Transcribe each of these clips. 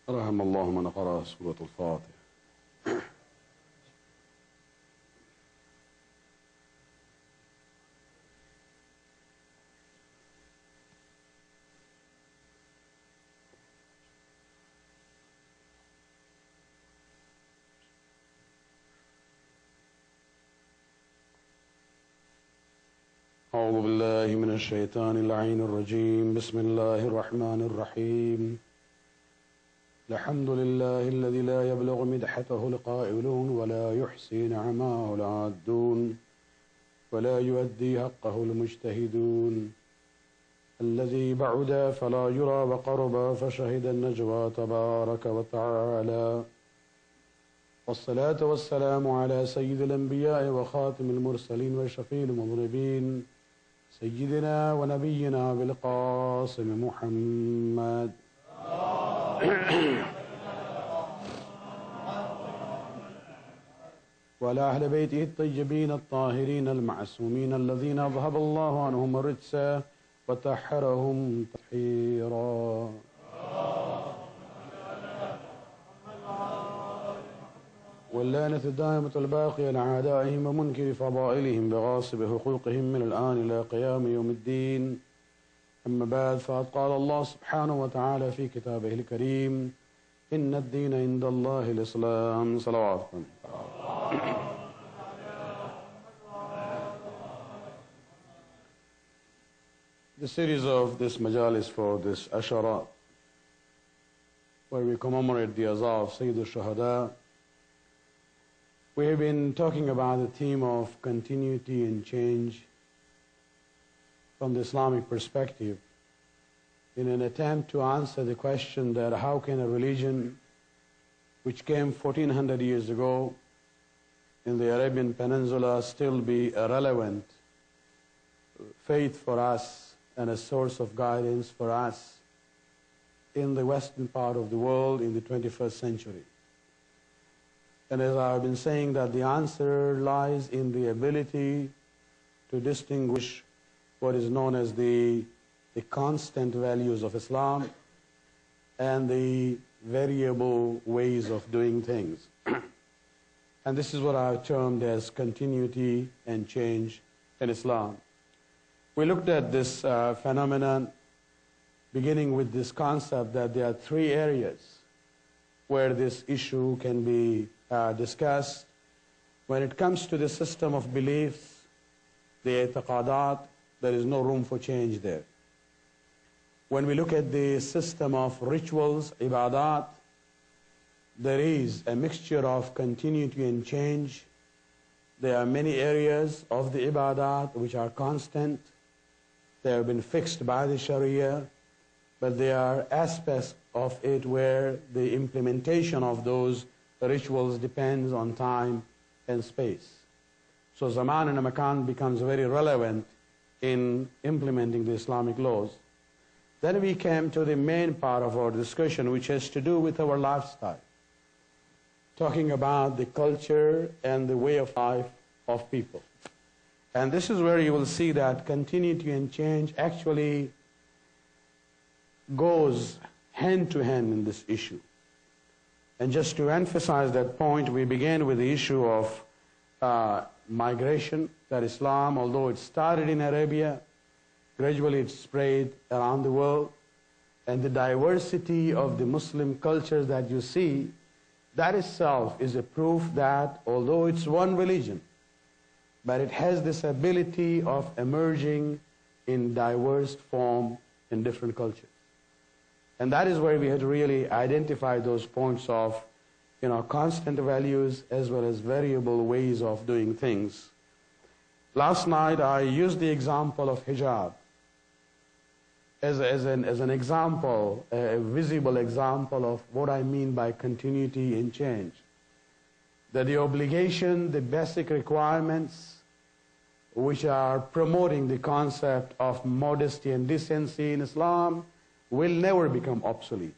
رحم الله من قرأ سورة الفاتحة. أعوذ بالله من الشيطان اللعين الرجيم. بسم الله الرحمن الرحيم. الحمد لله الذي لا يبلغ مدحته القائلون ولا يحصي نعماه العادون ولا يؤدي حقه المجتهدون، الذي بعد فلا يرى وقرب فشهد النجوى تبارك وتعالى، والصلاة والسلام على سيد الأنبياء وخاتم المرسلين وشفيع المذنبين سيدنا ونبينا بالقاسم محمد وعلى أهل بيته الطيبين الطاهرين المعصومين الذين أذهب الله عنهم الرجس وطهرهم تطهيرا. واللعنة الدائمة الباقية لأعدائهم ومنكر فضائلهم بغاصب حقوقهم من الآن إلى قيام يوم الدين. أما بعد، فقد قال الله سبحانه وتعالى في كتابه الكريم: إن الدين عند الله الإسلام. صلواتكم. The series of this Majalis for this ashra, where we commemorate the Azhar of Sayyid al-Shuhada, we have been talking about the theme of continuity and change from the Islamic perspective, in an attempt to answer the question that how can a religion which came 1400 years ago in the Arabian Peninsula still be a relevant faith for us and a source of guidance for us in the western part of the world in the 21st century. And as I've been saying, that the answer lies in the ability to distinguish what is known as the constant values of Islam and the variable ways of doing things. And this is what I've termed as continuity and change in Islam. We looked at this phenomenon beginning with this concept that there are three areas where this issue can be discussed. When it comes to the system of beliefs, the i'tiqadat, there is no room for change there. When we look at the system of rituals, ibadat, there is a mixture of continuity and change. There are many areas of the ibadat which are constant. They have been fixed by the Sharia, but there are aspects of it where the implementation of those rituals depends on time and space. So zaman and makan becomes very relevant in implementing the Islamic laws. Then we came to the main part of our discussion, which has to do with our lifestyle, talking about the culture and the way of life of people. And this is where you will see that continuity and change actually goes hand to hand in this issue. And just to emphasize that point, we began with the issue of migration, that Islam, although it started in Arabia, gradually it spread around the world. And the diversity of the Muslim culture that you see, that itself is a proof that although it's one religion, but it has this ability of emerging in diverse form in different cultures. And that is where we had to really identify those points of, constant values as well as variable ways of doing things. Last night I used the example of hijab as an example, a visible example of what I mean by continuity and change. That the obligation, the basic requirements which are promoting the concept of modesty and decency in Islam will never become obsolete.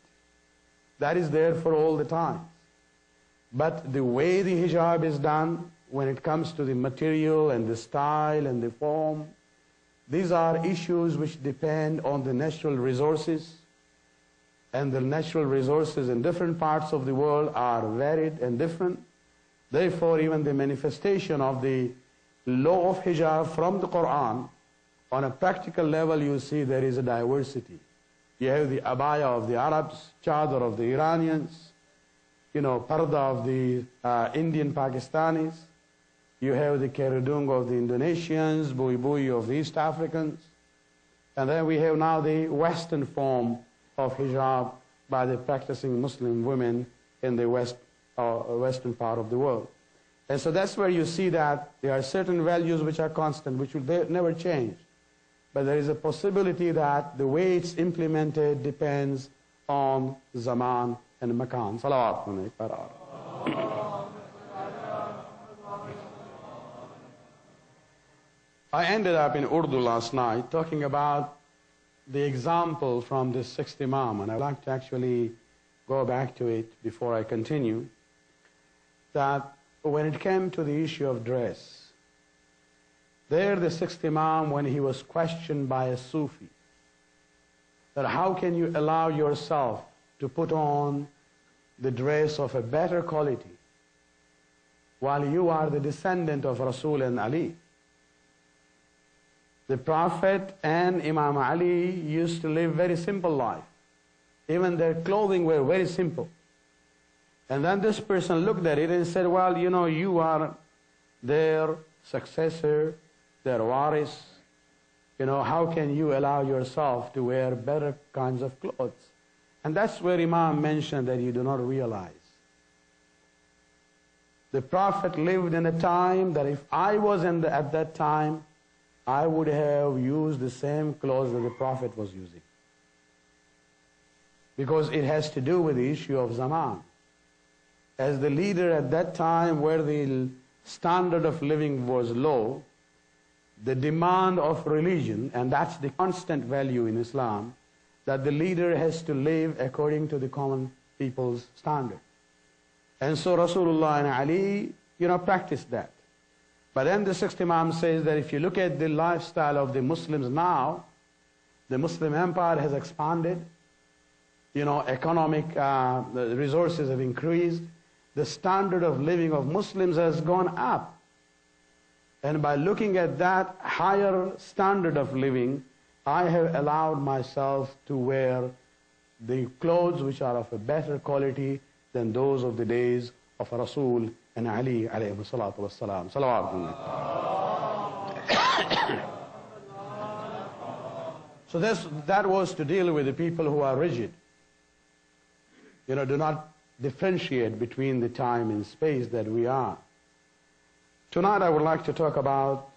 That is there for all the time. But the way the hijab is done, when it comes to the material and the style and the form, these are issues which depend on the natural resources and the natural resources in different parts of the world are varied and different. Therefore, even the manifestation of the law of hijab from the Quran, on a practical level, you see there is a diversity. You have the abaya of the Arabs, chadar of the Iranians, parda of the Indian Pakistanis. You have the keridung of the Indonesians, bui bui of the East Africans. And then we have now the Western form of hijab by the practicing Muslim women in the Western part of the world. And so that's where you see that there are certain values which are constant, which will never change. But there is a possibility that the way it's implemented depends on zaman and makan. Salawat alayhi. I ended up in Urdu last night talking about the example from this sixth Imam, and I'd like to actually go back to it before I continue, that when it came to the issue of dress, there the sixth Imam, when he was questioned by a Sufi, that how can you allow yourself to put on the dress of a better quality while you are the descendant of Rasul and Ali? The Prophet and Imam Ali used to live very simple life. Even their clothing were very simple. And then this person looked at it and said, well, you are their successor, their waris. How can you allow yourself to wear better kinds of clothes? And that's where Imam mentioned that you do not realize. The Prophet lived in a time that if I was at that time, I would have used the same clothes that the Prophet was using. Because it has to do with the issue of zaman. As the leader at that time, where the standard of living was low, the demand of religion, and that's the constant value in Islam, that the leader has to live according to the common people's standard. And so Rasulullah and Ali, practiced that. But then the sixth Imam says that if you look at the lifestyle of the Muslims now, the Muslim empire has expanded, economic resources have increased, the standard of living of Muslims has gone up. And by looking at that higher standard of living, I have allowed myself to wear the clothes which are of a better quality than those of the days of Rasul and Ali alayhi salatu wassalam. Salawat. So that was to deal with the people who are rigid. Do not differentiate between the time and space that we are. Tonight I would like to talk about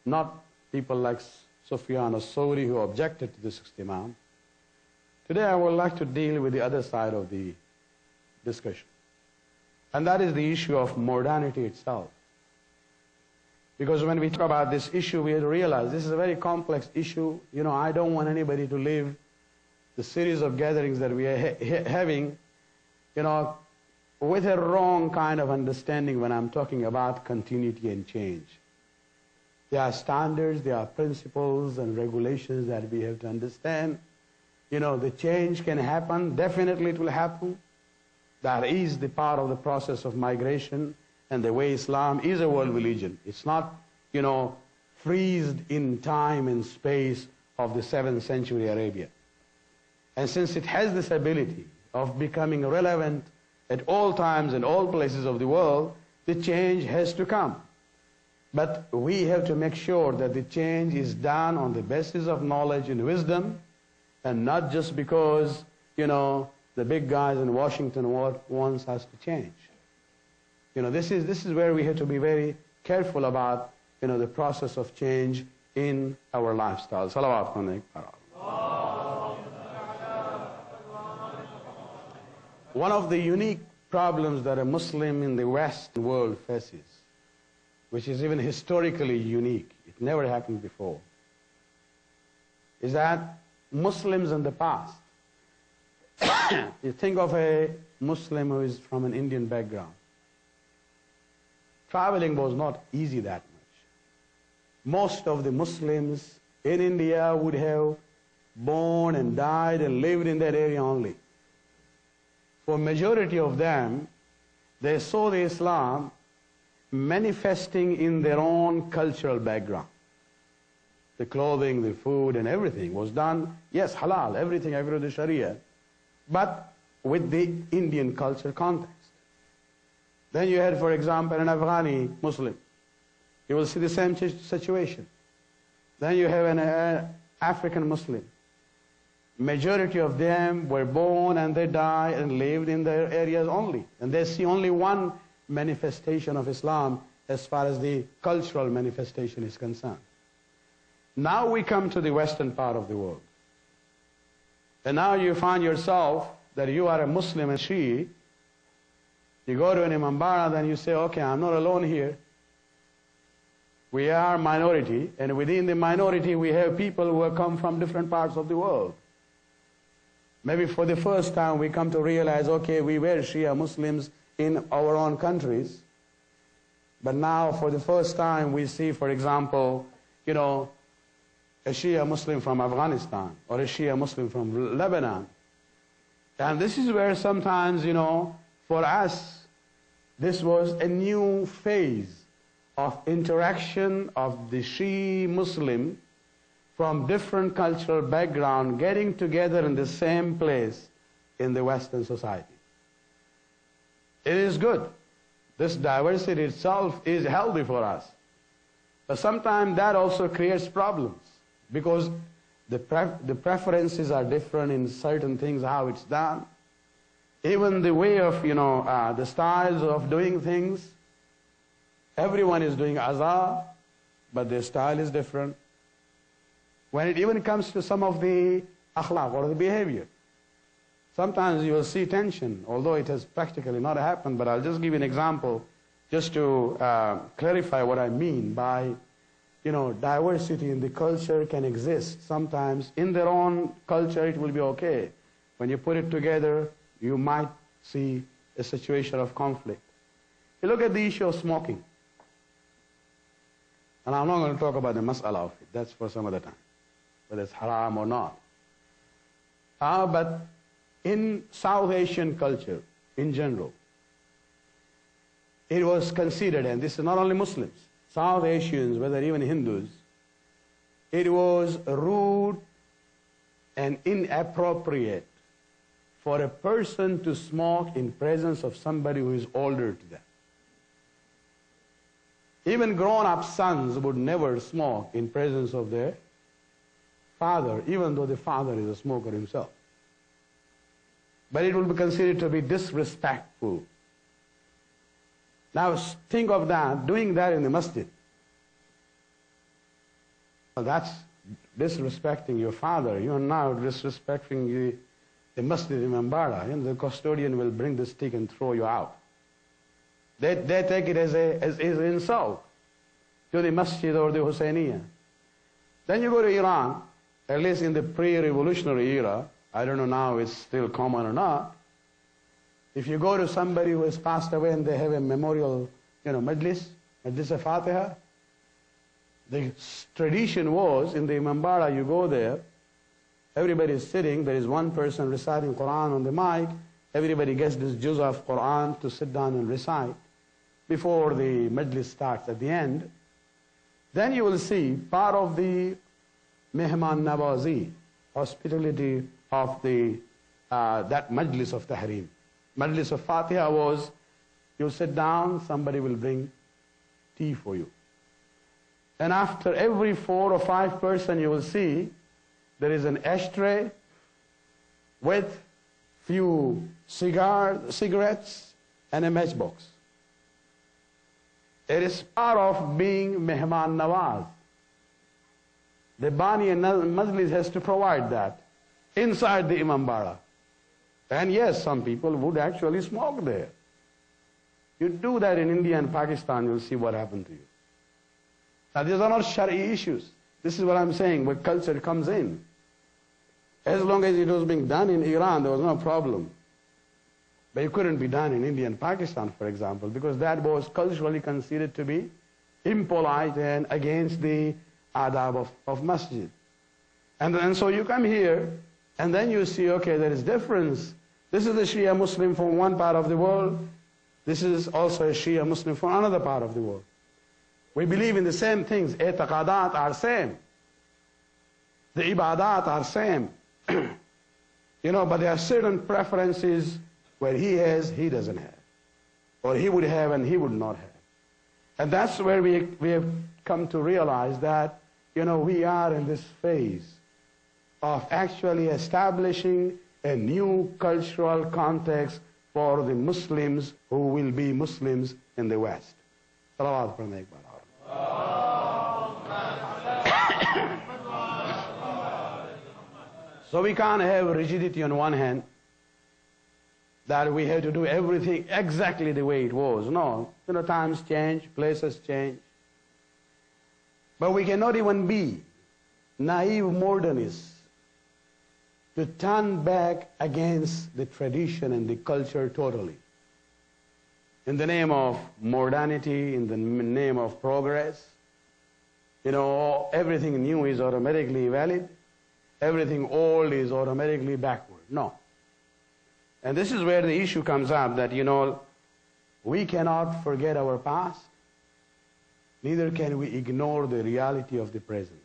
not people like Sufyan as-Sawri who objected to the sixth Imam. Today I would like to deal with the other side of the discussion. And that is the issue of modernity itself. Because when we talk about this issue, we have to realize this is a very complex issue. I don't want anybody to live the series of gatherings that we are having, with a wrong kind of understanding when I'm talking about continuity and change. There are standards, there are principles and regulations that we have to understand. The change can happen, definitely it will happen. That is the part of the process of migration, and the way Islam is a world religion. It's not, freezed in time and space of the 7th century Arabia. And since it has this ability of becoming relevant at all times and all places of the world, the change has to come. But we have to make sure that the change is done on the basis of knowledge and wisdom, and not just because, the big guys in Washington wants us to change. This is where we have to be very careful about, the process of change in our lifestyle. Salawat alayhi. One of the unique problems that a Muslim in the Western world faces, which is even historically unique, it never happened before, is that Muslims in the past, you think of a Muslim who is from an Indian background. Traveling was not easy that much. Most of the Muslims in India would have born and died and lived in that area only. for majority of them, they saw the Islam manifesting in their own cultural background. The clothing, the food, and everything was done, yes, halal, everything according to Sharia, but with the Indian culture context. Then you had, for example, an Afghani Muslim. You will see the same situation. Then you have an African Muslim. Majority of them were born and they died and lived in their areas only. And they see only one manifestation of Islam as far as the cultural manifestation is concerned. Now we come to the western part of the world. And now you find yourself that you are a Muslim and Shia. You go to an Imambara, then you say, okay, I'm not alone here. We are minority, and within the minority we have people who have come from different parts of the world. Maybe for the first time we come to realize, okay, we were Shia Muslims in our own countries, but now for the first time we see, for example, a Shia Muslim from Afghanistan or a Shia Muslim from Lebanon. And this is where sometimes, for us, this was a new phase of interaction of the Shia Muslim from different cultural background getting together in the same place in the Western society. It is good. This diversity itself is healthy for us. But sometimes that also creates problems because the preferences are different in certain things, how it's done. Even the way of, the styles of doing things. Everyone is doing azhar, but their style is different. When it even comes to some of the akhlaq or the behavior, sometimes you will see tension, although it has practically not happened, but I'll just give you an example just to clarify what I mean by, diversity in the culture can exist. Sometimes in their own culture it will be okay. When you put it together, you might see a situation of conflict. You look at the issue of smoking. And I'm not going to talk about the mas'ala of it. That's for some other time, whether it's haram or not. But in South Asian culture, in general, it was considered, and this is not only Muslims, South Asians, whether even Hindus, it was rude and inappropriate for a person to smoke in presence of somebody who is older to them. Even grown-up sons would never smoke in presence of their father, even though the father is a smoker himself. But it will be considered to be disrespectful. Now think of that, doing that in the masjid. Well, that's disrespecting your father. You are now disrespecting the masjid in Mambara. The custodian will bring the stick and throw you out. They take it as an insult to the masjid or the Hussainiyah. Then you go to Iran, at least in the pre-revolutionary era, I don't know now it's still common or not. If you go to somebody who has passed away and they have a memorial, Majalis al-Fatiha, the tradition was in the Imambara, you go there, everybody is sitting, there is one person reciting Quran on the mic, everybody gets this juz of Quran to sit down and recite before the Majlis starts at the end. Then you will see part of the Mehman Nawazi, hospitality of that Majlis of Tahreem. Majlis of Fatiha was, you sit down, somebody will bring tea for you. And after every 4 or 5 person you will see, there is an ashtray with few cigarettes and a matchbox. It is part of being Mehman Nawaz. The Bani and Majlis has to provide that inside the Imambara. And yes, some people would actually smoke there. You do that in India and Pakistan, you'll see what happened to you. Now these are not Shari issues. This is what I'm saying, where culture comes in. As long as it was being done in Iran, there was no problem. But it couldn't be done in India and Pakistan, for example, because that was culturally considered to be impolite and against the adab of masjid. And so you come here, and then you see, okay, there is difference This is the Shia Muslim from one part of the world. This is also a Shia Muslim from another part of the world. We believe in the same things. I'taqadat are same. The ibadat are same. But there are certain preferences where he has, he doesn't have. Or he would have and he would not have. And that's where we have come to realize that, we are in this phase of actually establishing a new cultural context for the Muslims who will be Muslims in the West. Salawat for Iqbal. So we can't have rigidity on one hand, that we have to do everything exactly the way it was. No, times change, places change. But we cannot even be naive modernists to turn back against the tradition and the culture totally. In the name of modernity, in the name of progress, everything new is automatically valid, everything old is automatically backward. No. And this is where the issue comes up that, we cannot forget our past, neither can we ignore the reality of the present.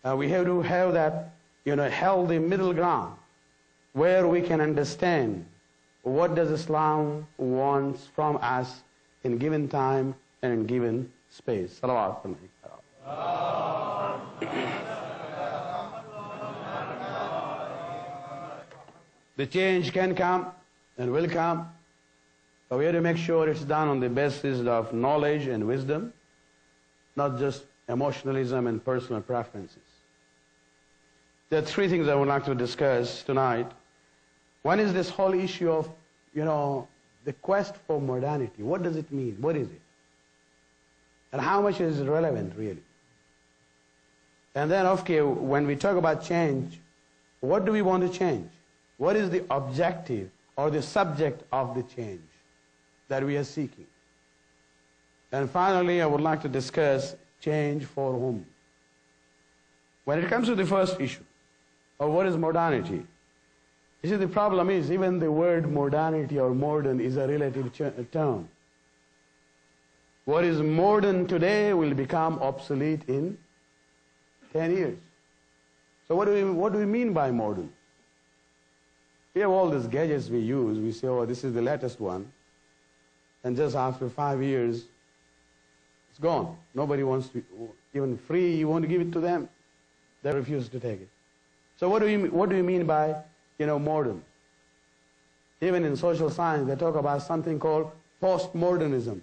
We have to have that, healthy middle ground where we can understand what does Islam wants from us in given time and in given space. Salawat. The change can come and will come, but we have to make sure it's done on the basis of knowledge and wisdom, not just emotionalism and personal preferences. There are three things I would like to discuss tonight. One is this whole issue of, the quest for modernity. What does it mean? What is it? And how much is it relevant, really? And then, okay, when we talk about change, what do we want to change? What is the objective or the subject of the change that we are seeking? And finally, I would like to discuss change for whom. When it comes to the first issue of what is modernity, you see, the problem is even the word modernity or modern is a relative term. What is modern today will become obsolete in 10 years. So what do we mean by modern? We have all these gadgets we use. We say, oh, this is the latest one. And just after 5 years, it's gone. Nobody wants to, even free, you want to give it to them. They refuse to take it. So what do you mean by, modern? Even in social science, they talk about something called postmodernism.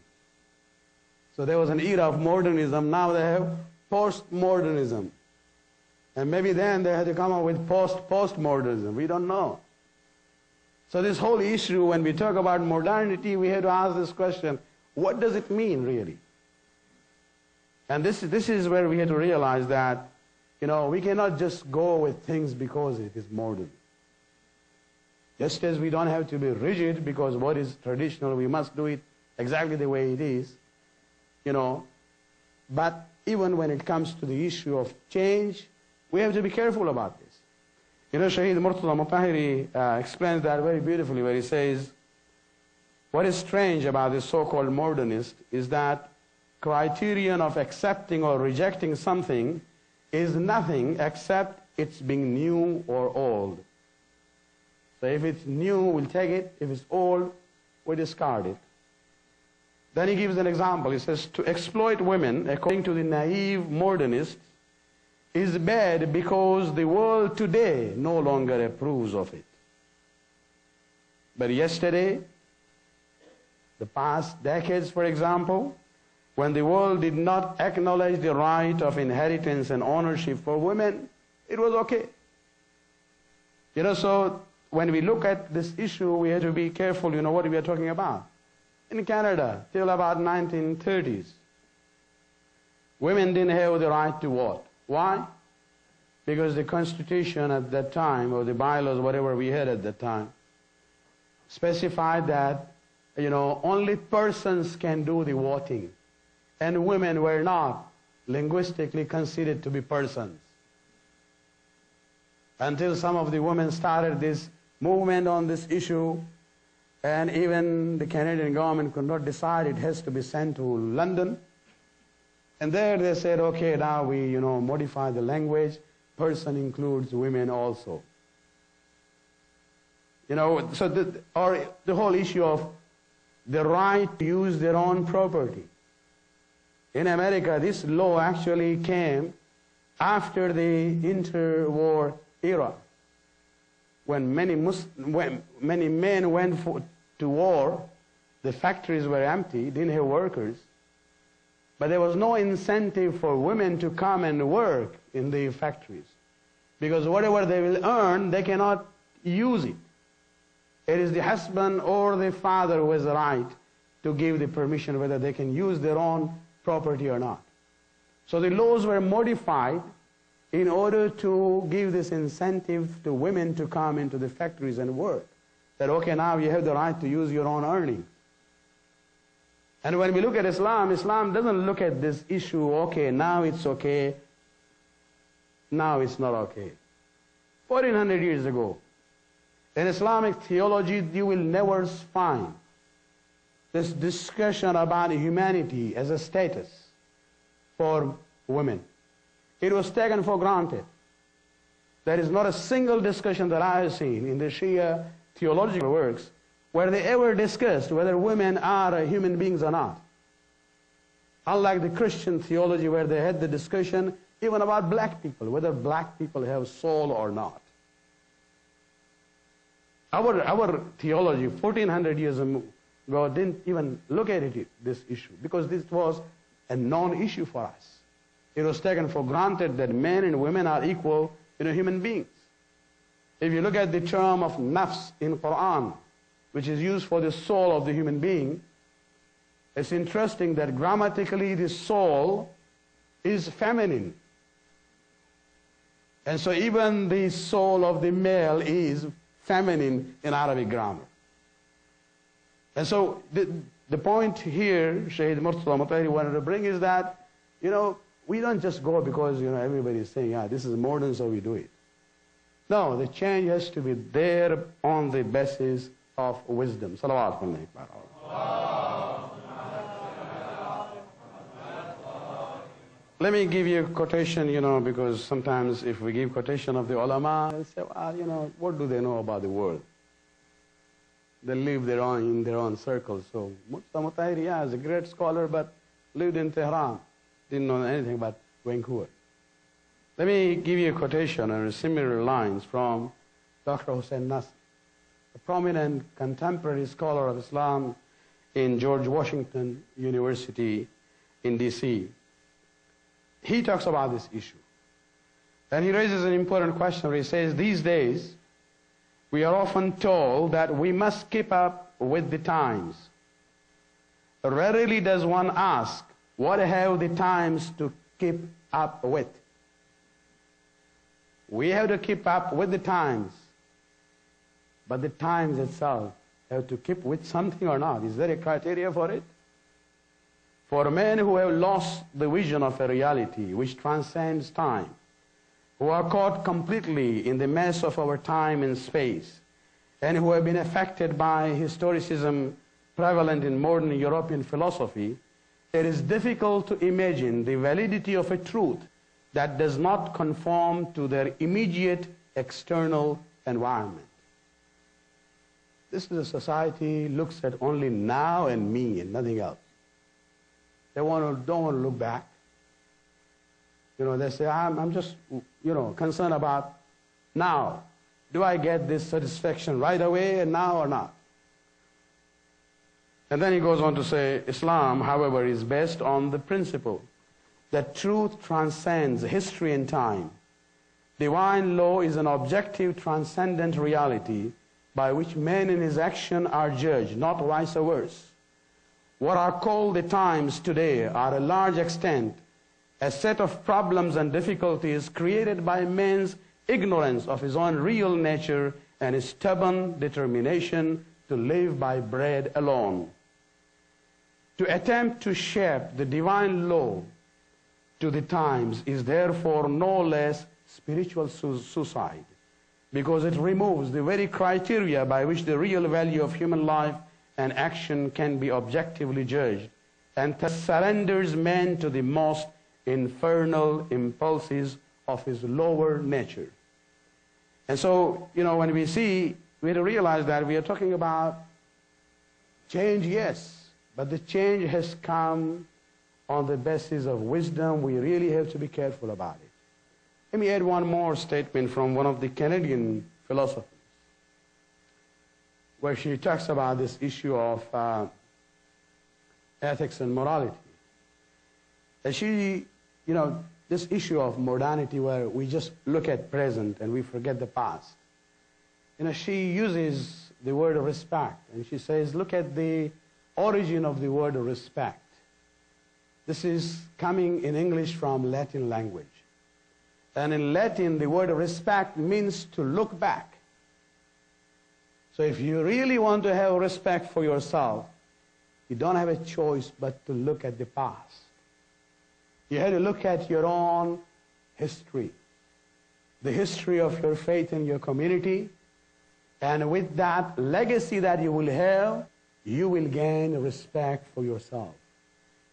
So there was an era of modernism, now they have postmodernism. And maybe then they had to come up with postmodernism. We don't know. So this whole issue, when we talk about modernity, we have to ask this question, what does it mean really? And this is where we have to realize that, we cannot just go with things because it is modern. Just as we don't have to be rigid because what is traditional, we must do it exactly the way it is, But even when it comes to the issue of change, we have to be careful about this. Sayyid Murtaza Mutahiri explains that very beautifully where he says, what is strange about this so-called modernist is that criterion of accepting or rejecting something is nothing except it's being new or old. So if it's new, we'll take it. If it's old, we discard it. Then he gives an example. He says, to exploit women, according to the naive modernists, is bad because the world today no longer approves of it. But yesterday, the past decades, for example, when the world did not acknowledge the right of inheritance and ownership for women, it was okay. So when we look at this issue, we have to be careful, what we are talking about. In Canada, till about 1930s, women didn't have the right to vote. Why? Because the Constitution at that time, or the bylaws, whatever we had at that time, specified that, only persons can do the voting. And women were not linguistically considered to be persons. Until some of the women started this movement on this issue, and even the Canadian government could not decide. It has to be sent to London. And there they said, okay, now we modify the language. Person includes women also. So the whole issue of the right to use their own property. In America, this law actually came after the interwar era, when many men went to war. The factories were empty, didn't have workers, but there was no incentive for women to come and work in the factories, because whatever they will earn, they cannot use it. It is the husband or the father who has the right to give the permission whether they can use their own property or not. So the laws were modified in order to give this incentive to women to come into the factories and work. That, okay, now you have the right to use your own earnings. And when we look at Islam, Islam doesn't look at this issue, okay, now it's okay, now it's not okay. 1400 years ago, in Islamic theology, you will never find this discussion about humanity as a status for women. It was taken for granted. There is not a single discussion that I have seen in the Shia theological works where they ever discussed whether women are human beings or not. Unlike the Christian theology where they had the discussion even about black people, whether black people have soul or not. Our theology 1400 years ago didn't even look at this issue, because this was a non-issue for us. It was taken for granted that men and women are equal human beings. If you look at the term of nafs in Quran, which is used for the soul of the human being, it's interesting that grammatically the soul is feminine. And so even the soul of the male is feminine in Arabic grammar. And so the point here, Sayyid Murtada Mutahiri wanted to bring is that, we don't just go because, everybody is saying, yeah, this is modern, so we do it. No, the change has to be there on the basis of wisdom. Salawat alayhi. Let me give you a quotation, because sometimes if we give quotation of the ulama, they say, well, what do they know about the world? They live in their own circles. So Murtada Mutahiri, is a great scholar, but lived in Tehran. Didn't know anything about Vancouver. Let me give you a quotation or similar lines from Dr. Hussein Nasr, a prominent contemporary scholar of Islam in George Washington University in D.C. He talks about this issue. And he raises an important question where he says, these days, we are often told that we must keep up with the times. Rarely does one ask, what have the times to keep up with? We have to keep up with the times, but the times itself have to keep with something or not. Is there a criteria for it? For men who have lost the vision of a reality which transcends time, who are caught completely in the mess of our time and space, and who have been affected by historicism prevalent in modern European philosophy, it is difficult to imagine the validity of a truth that does not conform to their immediate external environment. This is a society looks at only now and me and nothing else. They don't want to look back. They say, I'm just, concerned about now. Do I get this satisfaction right away and now or not? And then he goes on to say, Islam, however, is based on the principle that truth transcends history and time. Divine law is an objective, transcendent reality by which man in his action are judged, not vice versa. What are called the times today are a large extent a set of problems and difficulties created by man's ignorance of his own real nature and his stubborn determination to live by bread alone. To attempt to shape the divine law to the times is therefore no less spiritual suicide because it removes the very criteria by which the real value of human life and action can be objectively judged, and thus surrenders man to the most infernal impulses of his lower nature. And so, when we see, we have to realize that we are talking about change, yes, but the change has come on the basis of wisdom. We really have to be careful about it. Let me add one more statement from one of the Canadian philosophers, where she talks about this issue of ethics and morality. And she, this issue of modernity where we just look at present and we forget the past. She uses the word respect, and she says, look at the origin of the word respect. This is coming in English from Latin language. And in Latin, the word respect means to look back. So if you really want to have respect for yourself, you don't have a choice but to look at the past. You have to look at your own history, the history of your faith in your community, and with that legacy that you will have, you will gain respect for yourself.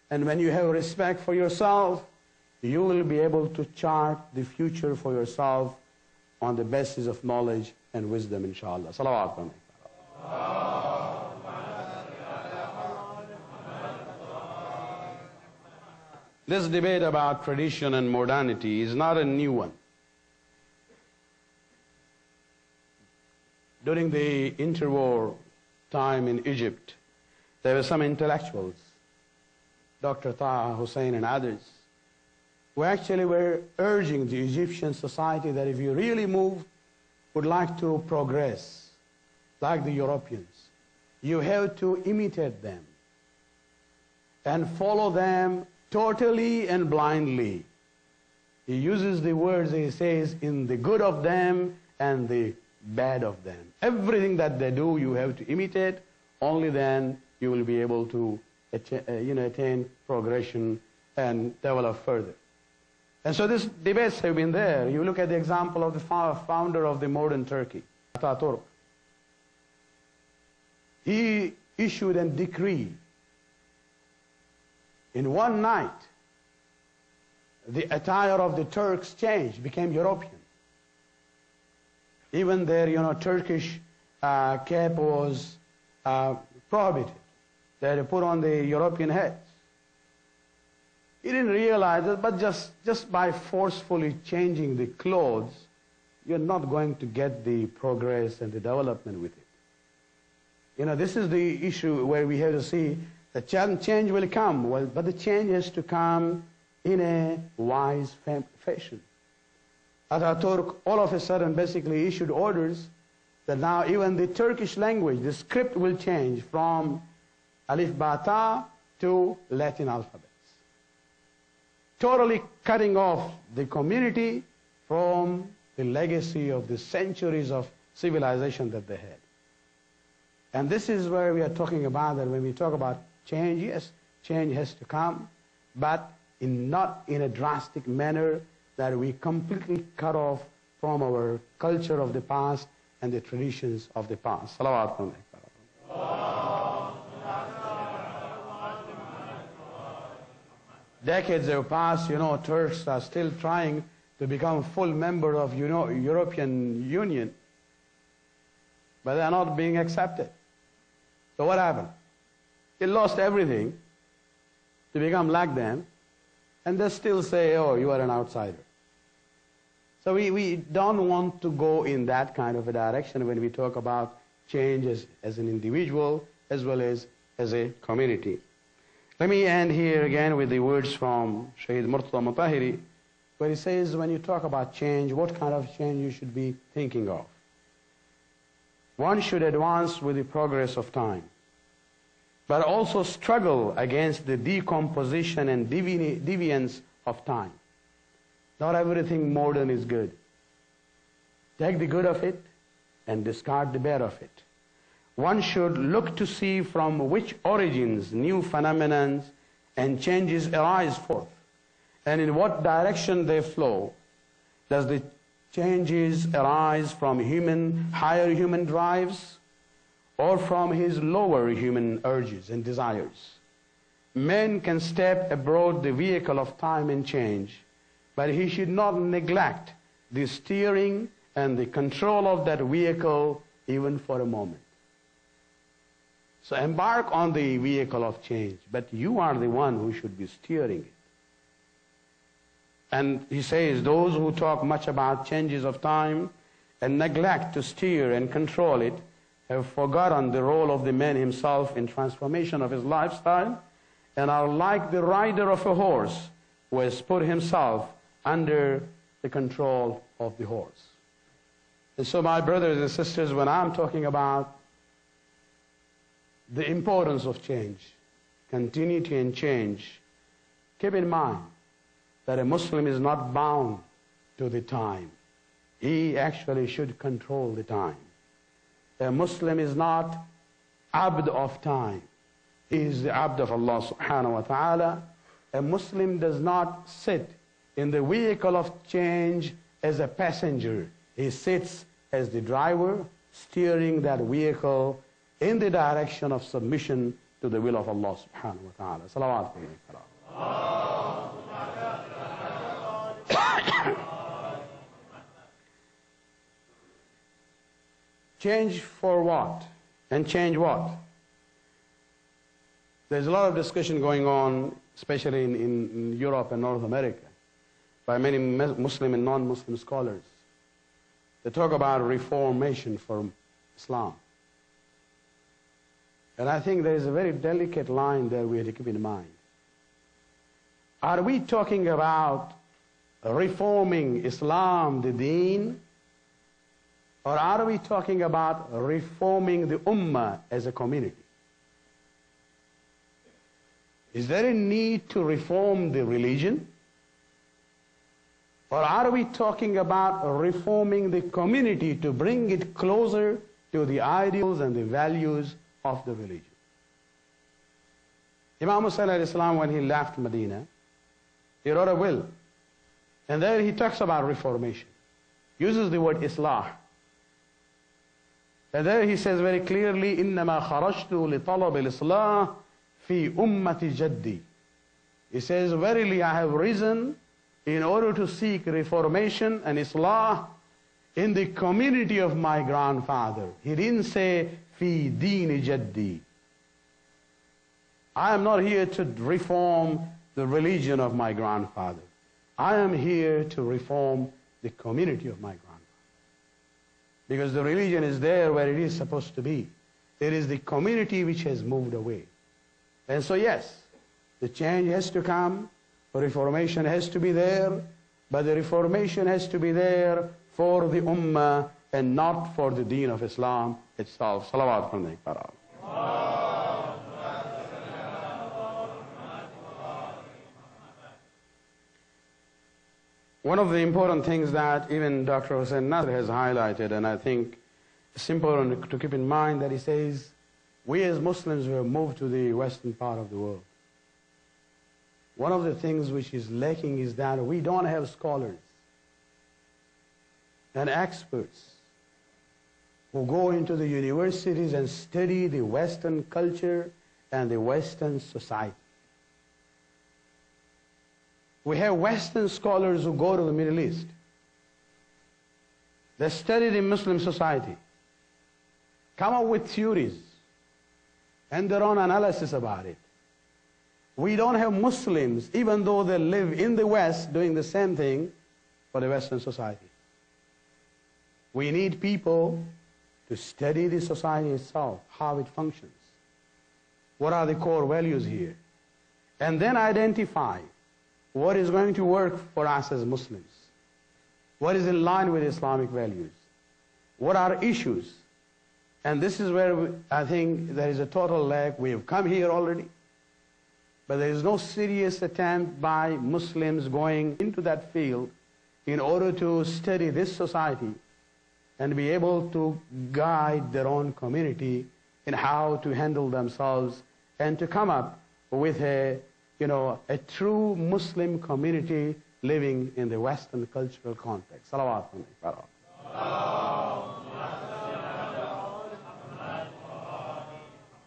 And when you have respect for yourself, you will be able to chart the future for yourself on the basis of knowledge and wisdom, inshallah. Salawat. This debate about tradition and modernity is not a new one. During the interwar time in Egypt, there were some intellectuals, Dr. Taha Hussein and others, who actually were urging the Egyptian society that if you really would like to progress, like the Europeans, you have to imitate them and follow them totally and blindly. He uses the words, he says, in the good of them and the bad of them. Everything that they do, you have to imitate. Only then you will be able to attain progression and develop further. And so these debates have been there. You look at the example of the founder of the modern Turkey, Ataturk. He issued a decree. In one night, the attire of the Turks changed, became European. Even their, Turkish cap was prohibited. They had to put on the European heads. He didn't realize it, but just by forcefully changing the clothes, you're not going to get the progress and the development with it. This is the issue where we have to see that change will come, but the change has to come in a wise fashion. Ataturk all of a sudden basically issued orders that now even the Turkish language, the script will change from Alif Ba to Latin alphabets. Totally cutting off the community from the legacy of the centuries of civilization that they had. And this is where we are talking about that when we talk about change, yes, change has to come, but not in a drastic manner that we completely cut off from our culture of the past and the traditions of the past. Salawat. Decades have passed, Turks are still trying to become full member of, European Union, but they are not being accepted. So what happened? They lost everything to become like them, and they still say, oh, you are an outsider. So we don't want to go in that kind of a direction when we talk about change as an individual as well as a community. Let me end here again with the words from Sayyid Murtada Mutahiri, where he says when you talk about change, what kind of change you should be thinking of. One should advance with the progress of time, but also struggle against the decomposition and deviance of time. Not everything modern is good. Take the good of it and discard the bad of it. One should look to see from which origins new phenomena and changes arise forth, and in what direction they flow. Does the changes arise from higher human drives or from his lower human urges and desires. Man can step aboard the vehicle of time and change, but he should not neglect the steering and the control of that vehicle even for a moment. So embark on the vehicle of change, but you are the one who should be steering it. And he says, those who talk much about changes of time and neglect to steer and control it have forgotten the role of the man himself in transformation of his lifestyle and are like the rider of a horse who has put himself under the control of the horse. And so, my brothers and sisters, when I'm talking about the importance of change, continuity and change, keep in mind that a Muslim is not bound to the time. He actually should control the time. A Muslim is not abd of time. He is the abd of Allah subhanahu wa ta'ala. A Muslim does not sit in the vehicle of change as a passenger. He sits as the driver, steering that vehicle in the direction of submission to the will of Allah subhanahu wa ta'ala. Salawat alayhi. Change for what? And change what? There's a lot of discussion going on, especially in Europe and North America, by many Muslim and non-Muslim scholars. They talk about reformation for Islam. And I think there is a very delicate line there we have to keep in mind. Are we talking about reforming Islam, the deen, or are we talking about reforming the ummah as a community? Is there a need to reform the religion? Or are we talking about reforming the community to bring it closer to the ideals and the values of the religion? Imam Sayyid, when he left Medina, he wrote a will. And there he talks about reformation. Uses the word islah. And there he says very clearly, إِنَّمَا خَرَجْتُ لِطَلَبِ الْإِصْلَاحِ فِي أُمَّةِ جَدِّي. He says, verily I have risen in order to seek reformation and islah in the community of my grandfather. He didn't say, فِي دِينِ جَدِّي. I am not here to reform the religion of my grandfather. I am here to reform the community of my grandfather. Because the religion is there where it is supposed to be. It is the community which has moved away. And so yes, the change has to come, reformation has to be there, but the reformation has to be there for the ummah and not for the deen of Islam itself. Salawat alayhi. One of the important things that even Dr. Hussain Nasr has highlighted, and I think it's important to keep in mind, that he says, we as Muslims who have moved to the western part of the world, one of the things which is lacking is that we don't have scholars and experts who go into the universities and study the Western culture and the Western society. We have Western scholars who go to the Middle East. They study the Muslim society, come up with theories and their own analysis about it. We don't have Muslims, even though they live in the West, doing the same thing for the Western society. We need people to study the society itself, how it functions. What are the core values here? And then identify what is going to work for us as Muslims. What is in line with Islamic values? What are issues? And this is where I think there is a total lack. We have come here already, but there is no serious attempt by Muslims going into that field in order to study this society and be able to guide their own community in how to handle themselves and to come up with a true Muslim community living in the Western cultural context. Salawat.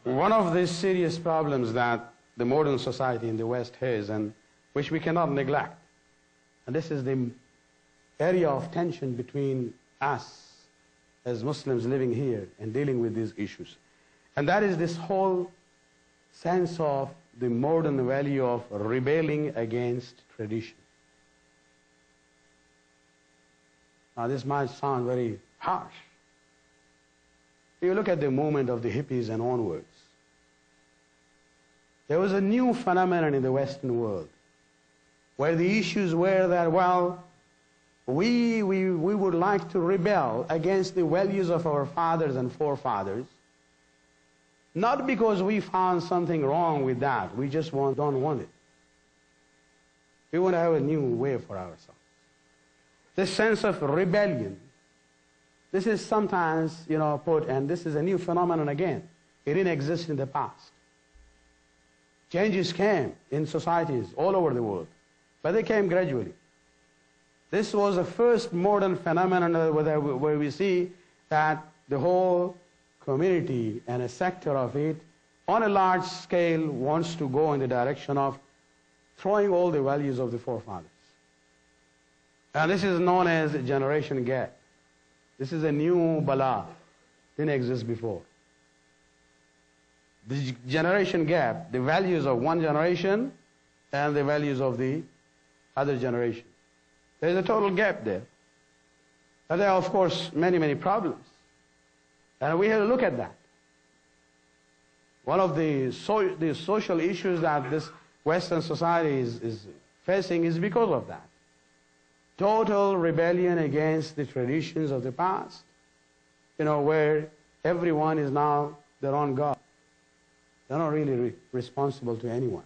One of the serious problems that the modern society in the West has, and which we cannot neglect, and this is the area of tension between us as Muslims living here and dealing with these issues, and that is this whole sense of the modern value of rebelling against tradition. Now this might sound very harsh. You look at the movement of the hippies and onwards. There was a new phenomenon in the Western world where the issues were that, well, we would like to rebel against the values of our fathers and forefathers, not because we found something wrong with that. We just don't want it. We want to have a new way for ourselves. This sense of rebellion, this is sometimes, put, and this is a new phenomenon again. It didn't exist in the past. Changes came in societies all over the world, but they came gradually. This was the first modern phenomenon where we see that the whole community and a sector of it, on a large scale, wants to go in the direction of throwing all the values of the forefathers. And this is known as a generation gap. This is a new bala. Didn't exist before. The generation gap, the values of one generation and the values of the other generation. There is a total gap there. And there are, of course, many, many problems. And we have to look at that. One of the social issues that this Western society is facing is because of that. Total rebellion against the traditions of the past, where everyone is now their own God. They're not really responsible to anyone.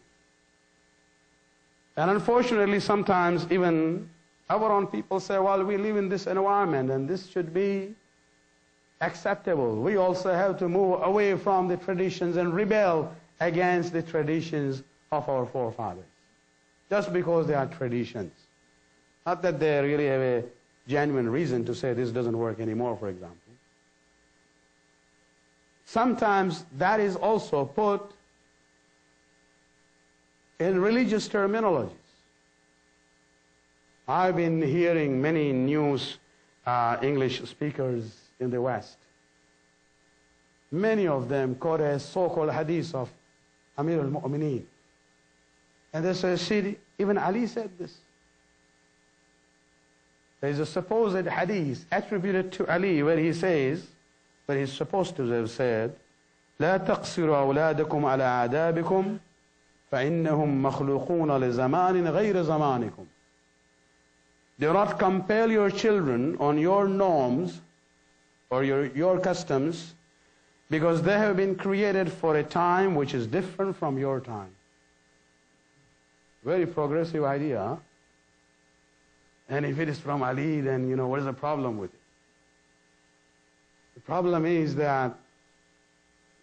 And unfortunately, sometimes even our own people say, well, we live in this environment and this should be acceptable. We also have to move away from the traditions and rebel against the traditions of our forefathers, just because they are traditions. Not that they really have a genuine reason to say this doesn't work anymore, for example. Sometimes that is also put in religious terminologies. I've been hearing many news English speakers in the West. Many of them quote a so-called hadith of Amir al-Mu'mineen. And they say, see, even Ali said this. There is a supposed hadith attributed to Ali where he says, where he's supposed to have said, لا تقصروا أولادكم على آدابكم فإنهم مخلوقون لزمان غير زمانكم. Do not compel your children on your norms or your customs, because they have been created for a time which is different from your time. Very progressive idea, huh? And if it is from Ali, then, what is the problem with it? The problem is that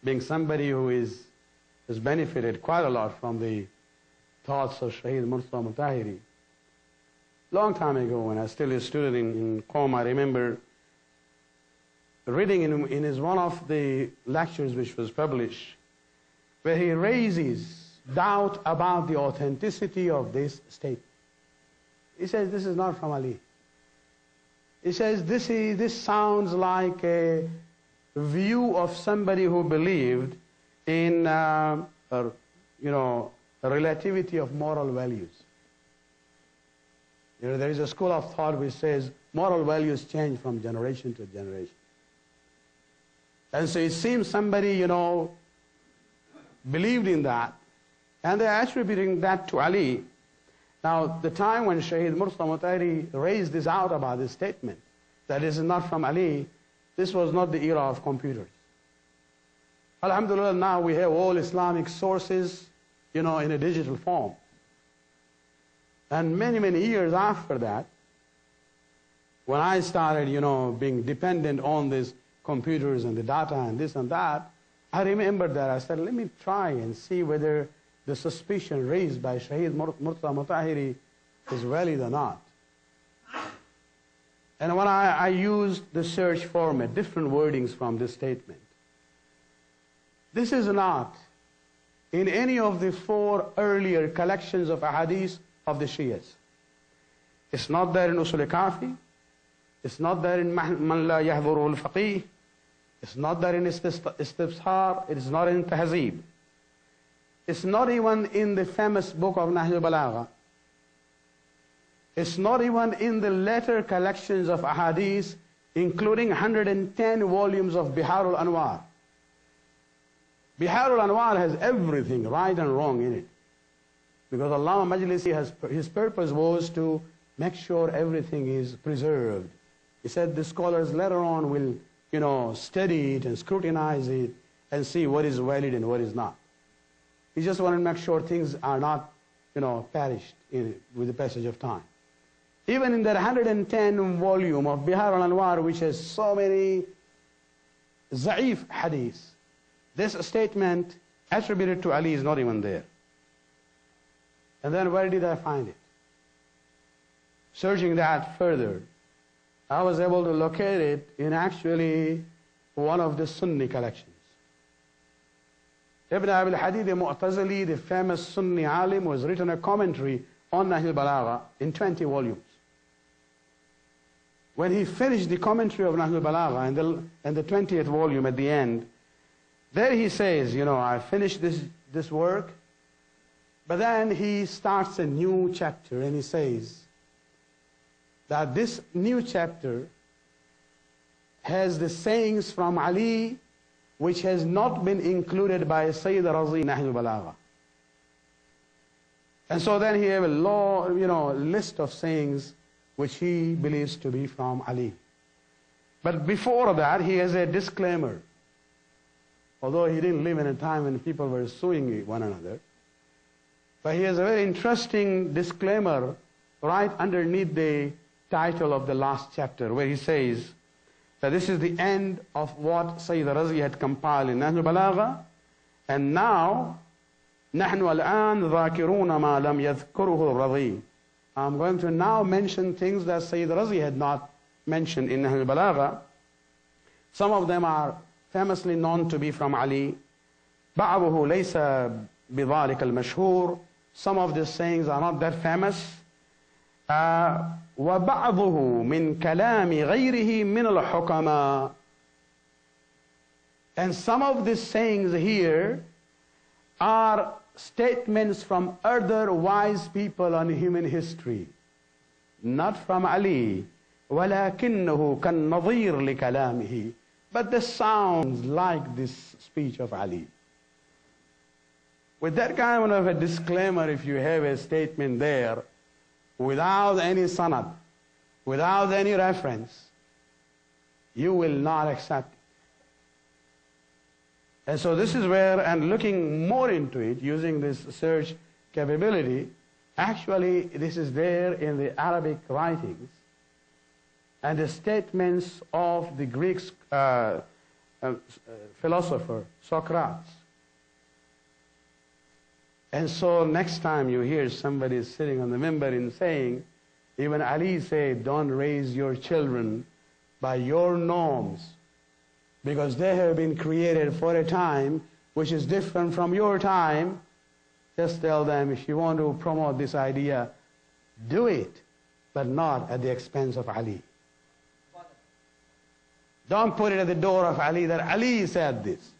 being somebody who has benefited quite a lot from the thoughts of Sayyid Murtaza Mutahiri. Long time ago, when I was still a student in Qom, I remember reading in his one of the lectures which was published, where he raises doubt about the authenticity of this statement. He says this is not from Ali. He says this sounds like a view of somebody who believed in relativity of moral values. There is a school of thought which says moral values change from generation to generation. And so it seems somebody, believed in that, and they're attributing that to Ali. Now, the time when Shaheed Murtaza Mutahiri raised this out about this statement, that this is not from Ali, this was not the era of computers. Alhamdulillah, now we have all Islamic sources, in a digital form. And many, many years after that, when I started, being dependent on these computers and the data and this and that, I remembered that. I said, let me try and see whether the suspicion raised by Shaheed Murtaza Mutahiri is valid or not. And when I used the search format, different wordings from this statement, this is not in any of the 4 earlier collections of ahadith of the Shias. It's not there in Usul Kafi. It's not there in Man La Yahduru al-Faqih. It's not there in Istibsar. It is not in Tahzeeb. It's not even in the famous book of Nahj al-Balagha. It's not even in the later collections of ahadith, including 110 volumes of Bihar al-Anwar. Bihar al-Anwar has everything right and wrong in it. Because Allama Majalis, his purpose was to make sure everything is preserved. He said the scholars later on will, study it and scrutinize it and see what is valid and what is not. He just wanted to make sure things are not, perished with the passage of time. Even in that 110 volume of Bihar al-Anwar, which has so many za'if hadith, this statement attributed to Ali is not even there. And then where did I find it? Searching that further, I was able to locate it in actually one of the Sunni collections. Ibn Abi al-Hadid al-Mu'tazili, the famous Sunni alim, was written a commentary on Nahj al-Balagha in 20 volumes. When he finished the commentary of Nahj al-Balagha and the 20th volume at the end, there he says, I finished this work, but then he starts a new chapter and he says that this new chapter has the sayings from Ali which has not been included by Sayyid Razi Nahj al-Balagha. And so then he has a list of sayings which he believes to be from Ali. But before that, he has a disclaimer. Although he didn't live in a time when people were suing one another. But he has a very interesting disclaimer right underneath the title of the last chapter, where he says that this is the end of what Sayyid Razi had compiled in Nahj al-Balagha, and now نحن الآن ذاكرون ما لم يذكره الرضي. I'm going to now mention things that Sayyid Razi had not mentioned in Nahj al-Balagha. Some of them are famously known to be from Ali. بعضه ليس بذلك المشهور. Some of these sayings are not that famous. وبعضه من كلام غيره من الحكماء. And some of these sayings here are statements from other wise people on human history, not from Ali. ولكنه كالنظير لكلامه. But this sounds like this speech of Ali. With that kind of a disclaimer, if you have a statement there, without any sanad, without any reference, you will not accept it. And so this is where, and looking more into it, using this search capability, actually this is there in the Arabic writings and the statements of the Greek philosopher Socrates. And so next time you hear somebody sitting on the minbar and saying, even Ali said, don't raise your children by your norms, because they have been created for a time which is different from your time. Just tell them, if you want to promote this idea, do it, but not at the expense of Ali. Don't put it at the door of Ali that Ali said this,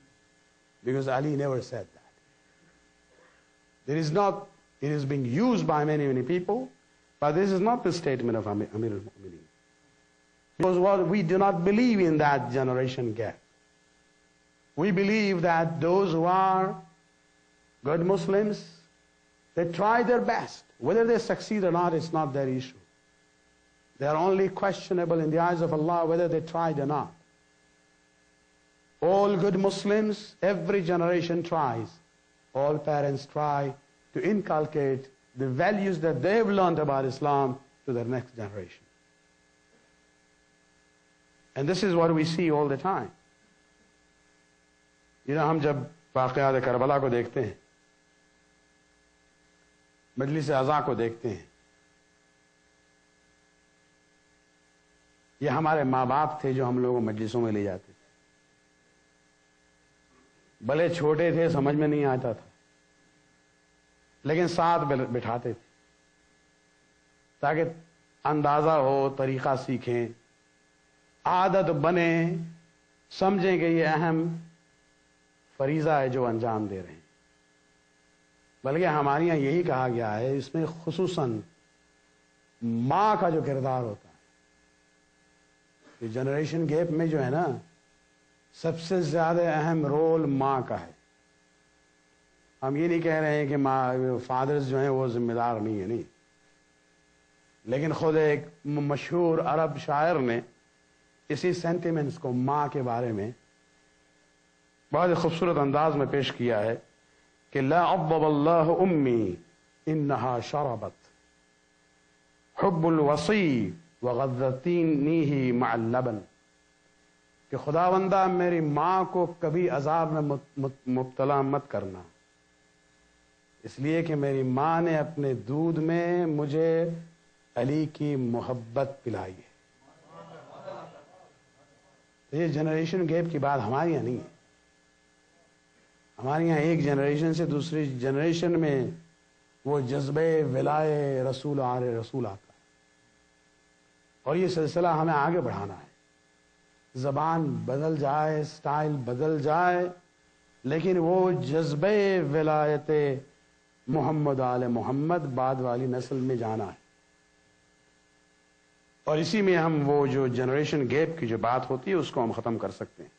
because Ali never said that. It is being used by many people, but this is not the statement of Amir al-Mu'mineen. Because we do not believe in that generation gap. We believe that those who are good Muslims, they try their best. Whether they succeed or not, it's not their issue. They are only questionable in the eyes of Allah whether they tried or not. All good Muslims, every generation tries. All parents try to inculcate the values that they've learned about Islam to their next generation. And this is what we see all the time. हम जब वाक़यात Karbala को देखते हैं, मजलिस अज़ा को देखते हैं, یہ ہمارے ماں باپ تھے جو ہم لوگوں مجلسوں میں لے جاتے تھے. بھلے چھوٹے تھے، سمجھ میں نہیں آتا تھا، لیکن ساتھ بٹھاتے تھے تاکہ اندازہ ہو، طریقہ سیکھیں، عادت بنے، سمجھیں کہ یہ اہم فریضہ ہے جو انجام دے رہے ہیں. بلکہ ہمارے یہاں یہی کہا گیا ہے، اس میں خصوصاً ماں کا جو کردار ہوتا ہے. یہ جنریشن گیپ میں جو ہے نا، سب سے زیادہ اہم رول ماں کا ہے. ہم یہ نہیں کہہ رہے ہیں کہ ماں فادرز جو ہیں وہ ذمہ دار نہیں ہے، نہیں، لیکن خود ایک مشہور عرب شاعر نے اسی سینٹیمنٹس کو ماں کے بارے میں بہت خوبصورت انداز میں پیش کیا ہے کہ لا عضب اللہ امی انہا شربت حب الوصی وغذتینیہ مع اللبن، کہ خداوندہ میری ماں کو کبھی عذاب میں مبتلا مت کرنا، اس لیے کہ میری ماں نے اپنے دودھ میں مجھے علی کی محبت پلائی ہے. تو یہ جنریشن گیپ کی بات ہمارے یہاں نہیں ہے. ہمارے یہاں ایک جنریشن سے دوسری جنریشن میں وہ جذبہ ولائے رسول رسول آتا ہے، اور یہ سلسلہ ہمیں آگے بڑھانا ہے. زبان بدل جائے، سٹائل بدل جائے، لیکن وہ جذبہ ولایت محمد آل محمد بعد والی نسل میں جانا ہے. اور اسی میں ہم وہ جو جنریشن گیپ کی جو بات ہوتی ہے اس کو ہم ختم کر سکتے ہیں.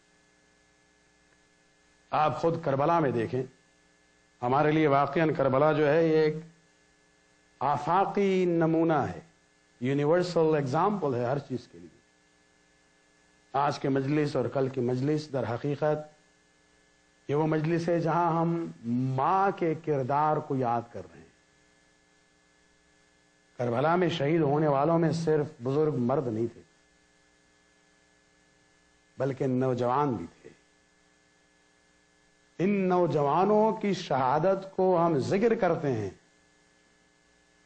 آپ خود کربلا میں دیکھیں، ہمارے لیے واقعاً کربلا جو ہے یہ ایک آفاقی نمونہ ہے، یونیورسل ایگزامپل ہے ہر چیز کے لیے. آج کے مجلس اور کل کی مجلس در حقیقت یہ وہ مجلس ہے جہاں ہم ماں کے کردار کو یاد کر رہے ہیں. کربلا میں شہید ہونے والوں میں صرف بزرگ مرد نہیں تھے، بلکہ نوجوان بھی تھے. ان نوجوانوں کی شہادت کو ہم ذکر کرتے ہیں،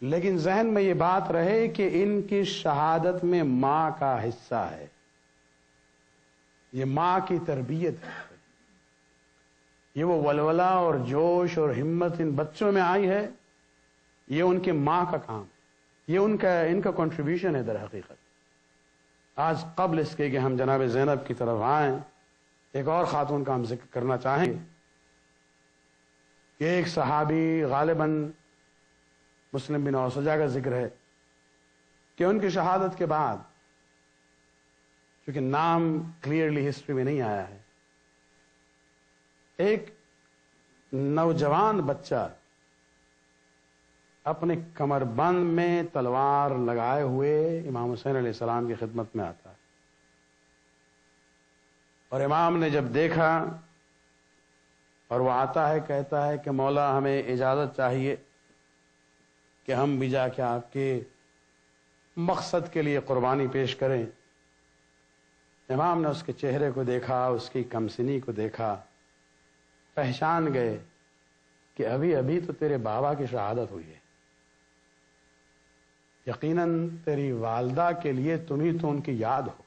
لیکن ذہن میں یہ بات رہے کہ ان کی شہادت میں ماں کا حصہ ہے. یہ ماں کی تربیت ہے، یہ وہ ولولہ اور جوش اور ہمت ان بچوں میں آئی ہے، یہ ان کی ماں کا کام ہے، یہ ان کا کنٹریبیوشن ہے در حقیقت. آج قبل اس کے کہ ہم جناب زینب کی طرف آئیں، ایک اور خاتون کا ہم ذکر کرنا چاہیں گے کہ ایک صحابی، غالباً مسلم بن اوسجہ کا ذکر ہے کہ ان کی شہادت کے بعد، چونکہ نام کلیئرلی ہسٹری میں نہیں آیا ہے، ایک نوجوان بچہ اپنے کمر بند میں تلوار لگائے ہوئے امام حسین علیہ السلام کی خدمت میں آتا ہے. اور امام نے جب دیکھا اور وہ آتا ہے، کہتا ہے کہ مولا ہمیں اجازت چاہیے کہ ہم بھی جا کے آپ کے مقصد کے لیے قربانی پیش کریں. امام نے اس کے چہرے کو دیکھا، اس کی کمسنی کو دیکھا، پہچان گئے کہ ابھی ابھی تو تیرے بابا کی شہادت ہوئی ہے، یقیناً تیری والدہ کے لیے تم ہی تو ان کی یاد ہو.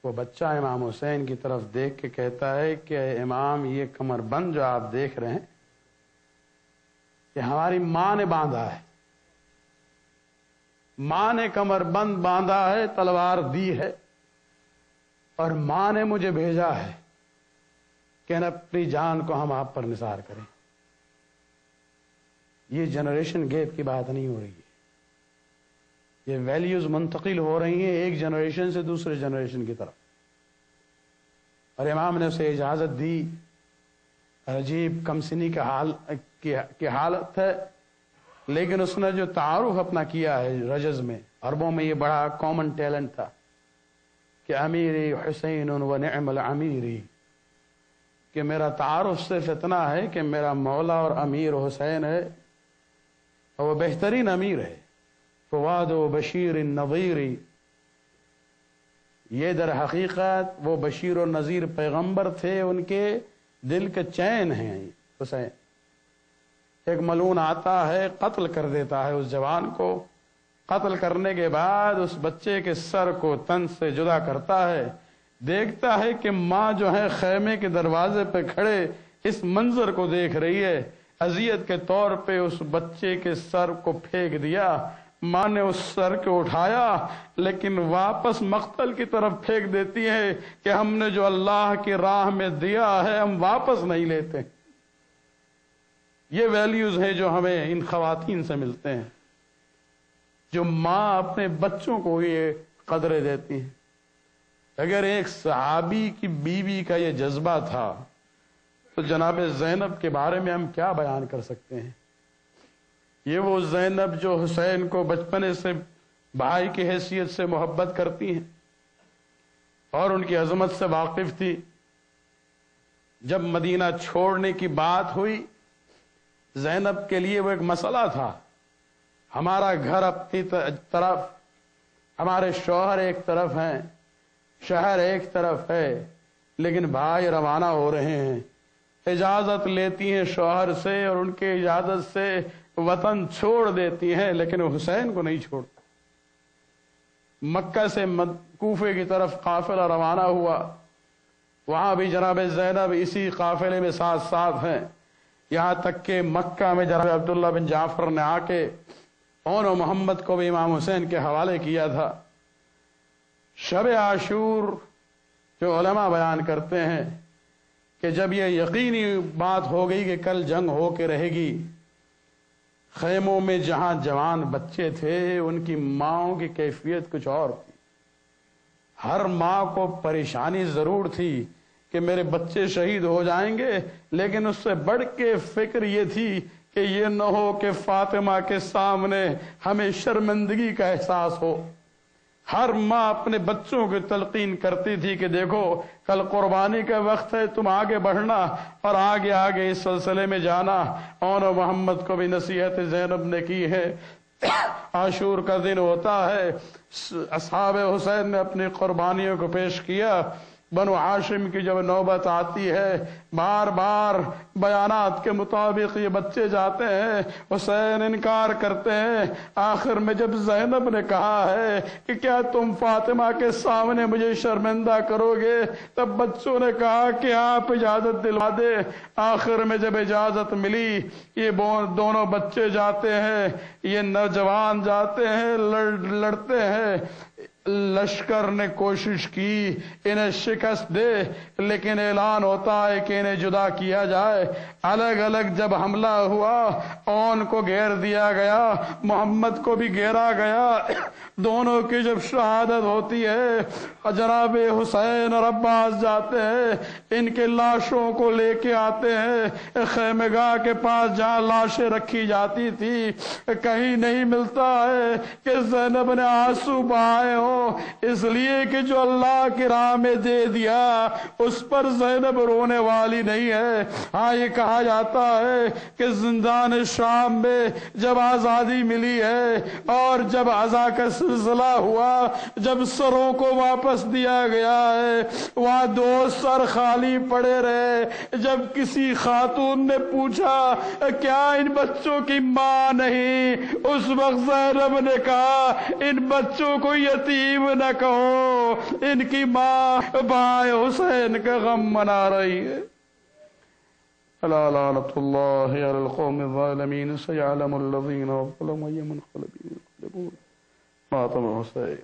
وہ بچہ امام حسین کی طرف دیکھ کے کہتا ہے کہ اے امام، یہ کمر بند جو آپ دیکھ رہے ہیں یہ ہماری ماں نے باندھا ہے. ماں نے کمر بند باندھا ہے، تلوار دی ہے، اور ماں نے مجھے بھیجا ہے کہ اپنی جان کو ہم آپ پر نثار کریں. یہ جنریشن گیپ کی بات نہیں ہو رہی ہے، یہ ویلیوز منتقل ہو رہی ہیں ایک جنریشن سے دوسرے جنریشن کی طرف. اور امام نے اسے اجازت دی. عجیب کمسنی کی حالت ہے، لیکن اس نے جو تعارف اپنا کیا ہے رجز میں، عربوں میں یہ بڑا کامن ٹیلنٹ تھا کہ امیری حسین و نعم العمیری، کہ میرا تعارف صرف اتنا ہے کہ میرا مولا اور امیر حسین ہے، اور وہ بہترین امیر ہے. فواد و بشیر النظیری، یہ در حقیقت وہ بشیر و نذیر پیغمبر تھے، ان کے دل کے چین ہیں حسین. ایک ملعون آتا ہے، قتل کر دیتا ہے اس جوان کو، قتل کرنے کے بعد اس بچے کے سر کو تن سے جدا کرتا ہے، دیکھتا ہے کہ ماں جو ہے خیمے کے دروازے پہ کھڑے اس منظر کو دیکھ رہی ہے، اذیت کے طور پہ اس بچے کے سر کو پھینک دیا۔ ماں نے اس سر کو اٹھایا لیکن واپس مقتل کی طرف پھینک دیتی ہے کہ ہم نے جو اللہ کی راہ میں دیا ہے ہم واپس نہیں لیتے۔ یہ ویلیوز ہیں جو ہمیں ان خواتین سے ملتے ہیں، جو ماں اپنے بچوں کو یہ قدریں دیتی ہیں۔ اگر ایک صحابی کی بیوی کا یہ جذبہ تھا تو جناب زینب کے بارے میں ہم کیا بیان کر سکتے ہیں؟ یہ وہ زینب جو حسین کو بچپنے سے بھائی کی حیثیت سے محبت کرتی ہیں اور ان کی عظمت سے واقف تھی۔ جب مدینہ چھوڑنے کی بات ہوئی، زینب کے لیے وہ ایک مسئلہ تھا۔ ہمارا گھر اپنی طرف، ہمارے شوہر ایک طرف ہیں، شہر ایک طرف ہے، لیکن بھائی روانہ ہو رہے ہیں۔ اجازت لیتی ہیں شوہر سے اور ان کے اجازت سے وطن چھوڑ دیتی ہیں، لیکن حسین کو نہیں چھوڑتی۔ مکہ سے کوفے کی طرف قافلہ روانہ ہوا، وہاں بھی جناب زینب اسی قافلے میں ساتھ ساتھ ہیں، یہاں تک کہ مکہ میں جناب عبداللہ بن جعفر نے آ کے اون و محمد کو بھی امام حسین کے حوالے کیا تھا۔ شب عاشور جو علماء بیان کرتے ہیں کہ جب یہ یقینی بات ہو گئی کہ کل جنگ ہو کے رہے گی، خیموں میں جہاں جوان بچے تھے ان کی ماؤں کی کیفیت کچھ اور تھی۔ ہر ماں کو پریشانی ضرور تھی کہ میرے بچے شہید ہو جائیں گے، لیکن اس سے بڑھ کے فکر یہ تھی کہ یہ نہ ہو کہ فاطمہ کے سامنے ہمیں شرمندگی کا احساس ہو۔ ہر ماں اپنے بچوں کو تلقین کرتی تھی کہ دیکھو کل قربانی کا وقت ہے، تم آگے بڑھنا اور آگے آگے اس سلسلے میں جانا۔ اون و محمد کو بھی نصیحت زینب نے کی ہے۔ عاشور کا دن ہوتا ہے، اصحاب حسین نے اپنی قربانیوں کو پیش کیا۔ بنو ہاشم کی جب نوبت آتی ہے، بار بار بیانات کے مطابق یہ بچے جاتے ہیں، حسین انکار کرتے ہیں۔ آخر میں جب زینب نے کہا ہے کہ کیا تم فاطمہ کے سامنے مجھے شرمندہ کرو گے، تب بچوں نے کہا کہ آپ اجازت دلوا دے۔ آخر میں جب اجازت ملی، یہ دونوں بچے جاتے ہیں، یہ نوجوان جاتے ہیں، لڑتے ہیں۔ لشکر نے کوشش کی انہیں شکست دے، لیکن اعلان ہوتا ہے کہ انہیں جدا کیا جائے۔ الگ الگ جب حملہ ہوا، اون کو گھیر دیا گیا، محمد کو بھی گھیرا گیا۔ دونوں کی جب شہادت ہوتی ہے، جناب حسین اور عباس جاتے ہیں، ان کے لاشوں کو لے کے آتے ہیں خیمگاہ کے پاس جہاں لاشیں رکھی جاتی تھی۔ کہیں نہیں ملتا ہے کہ زینب نے آنسو بہائے ہوں، اس لیے کہ جو اللہ کی راہ میں دے دیا اس پر زینب رونے والی نہیں ہے۔ ہاں یہ کہا جاتا ہے کہ زندان شام میں جب آزادی ملی ہے اور جب عزا کا سلسلہ ہوا، جب سروں کو واپس دیا گیا ہے، وہاں 2 سر خالی پڑے رہے۔ جب کسی خاتون نے پوچھا کیا ان بچوں کی ماں نہیں، اس وقت زینب نے کہا ان بچوں کو یتیم نہ کہو، ان کی ماں بھائی حسین کا غم منا رہی ہے۔ الا لعنۃ اللہ علی القوم الظالمین سیعلم الذین ظلموا من قلبهم ماتم حسین۔